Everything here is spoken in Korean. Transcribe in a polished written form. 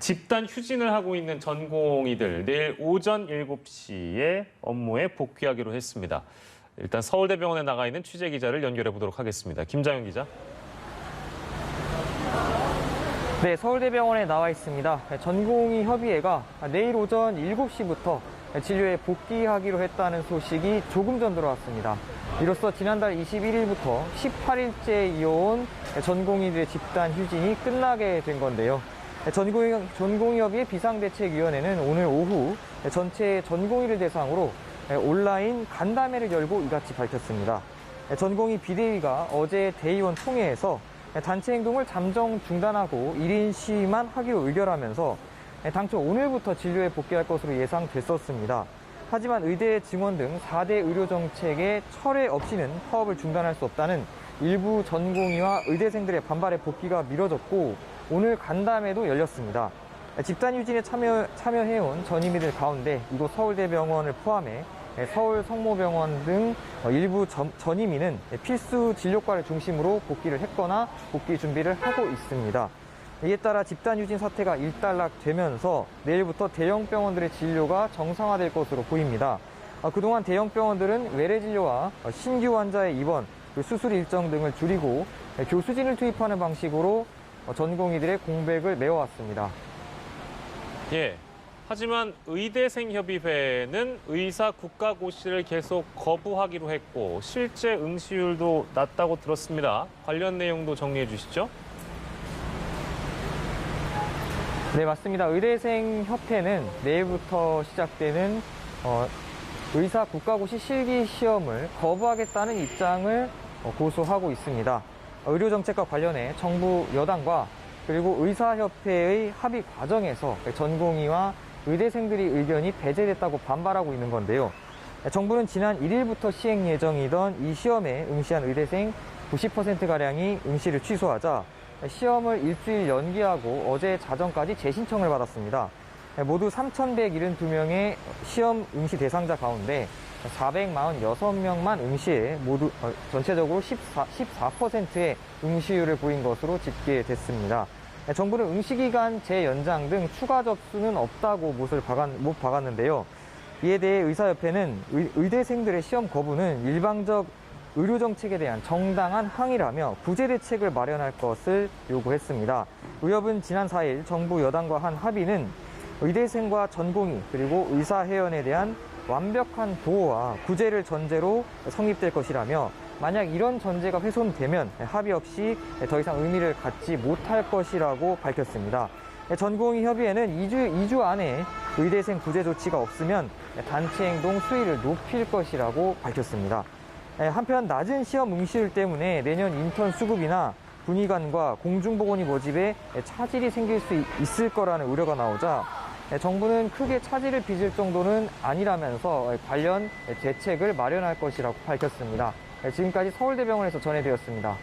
집단 휴진을 하고 있는 전공의들 내일 오전 7시에 업무에 복귀하기로 했습니다. 일단 서울대병원에 나가 있는 취재 기자를 연결해 보도록 하겠습니다. 김자영 기자. 네, 서울대병원에 나와 있습니다. 전공의 협의회가 내일 오전 7시부터 진료에 복귀하기로 했다는 소식이 조금 전 들어왔습니다. 이로써 지난달 21일부터 18일째 이어온 전공의들의 집단 휴진이 끝나게 된 건데요. 전공의협의회 비상대책위원회는 오늘 오후 전체 전공의를 대상으로 온라인 간담회를 열고 이같이 밝혔습니다. 전공의 비대위가 어제 대의원 통회에서 단체 행동을 잠정 중단하고 1인 시위만 하기로 의결하면서 당초 오늘부터 진료에 복귀할 것으로 예상됐었습니다. 하지만 의대 증원 등 4대 의료정책의 철회 없이는 파업을 중단할 수 없다는 일부 전공의와 의대생들의 반발에 복귀가 미뤄졌고 오늘 간담회도 열렸습니다. 집단 휴진에 참여해온 전임의들 가운데 이곳 서울대병원을 포함해 서울 성모병원 등 일부 전임의는 필수 진료과를 중심으로 복귀를 했거나 복귀 준비를 하고 있습니다. 이에 따라 집단 휴진 사태가 일단락되면서 내일부터 대형 병원들의 진료가 정상화될 것으로 보입니다. 그동안 대형 병원들은 외래 진료와 신규 환자의 입원, 수술 일정 등을 줄이고 교수진을 투입하는 방식으로 전공의들의 공백을 메워왔습니다. 예. 하지만 의대생협의회는 의사 국가고시를 계속 거부하기로 했고 실제 응시율도 낮다고 들었습니다. 관련 내용도 정리해 주시죠. 네, 맞습니다. 의대생협회는 내일부터 시작되는 의사 국가고시 실기 시험을 거부하겠다는 입장을 고수하고 있습니다. 의료정책과 관련해 정부 여당과 그리고 의사협회의 합의 과정에서 전공의와 의대생들의 의견이 배제됐다고 반발하고 있는 건데요. 정부는 지난 1일부터 시행 예정이던 이 시험에 응시한 의대생 90%가량이 응시를 취소하자 시험을 일주일 연기하고 어제 자정까지 재신청을 받았습니다. 모두 3,172명의 시험 응시 대상자 가운데 446명만 응시해 모두 전체적으로 14%의 응시율을 보인 것으로 집계됐습니다. 정부는 응시기간 재연장 등 추가 접수는 없다고 못 박았는데요. 이에 대해 의사협회는 의대생들의 시험 거부는 일방적 의료정책에 대한 정당한 항의라며 구제 대책을 마련할 것을 요구했습니다. 의협은 지난 4일 정부 여당과 한 합의는 의대생과 전공의 그리고 의사회원에 대한 완벽한 보호와 구제를 전제로 성립될 것이라며 만약 이런 전제가 훼손되면 합의 없이 더 이상 의미를 갖지 못할 것이라고 밝혔습니다. 전공의 협의회는 2주 안에 의대생 구제 조치가 없으면 단체 행동 수위를 높일 것이라고 밝혔습니다. 한편 낮은 시험 응시율 때문에 내년 인턴 수급이나 군의관과 공중보건의 모집에 차질이 생길 수 있을 거라는 우려가 나오자 정부는 크게 차질을 빚을 정도는 아니라면서 관련 대책을 마련할 것이라고 밝혔습니다. 지금까지 서울대병원에서 전해드렸습니다.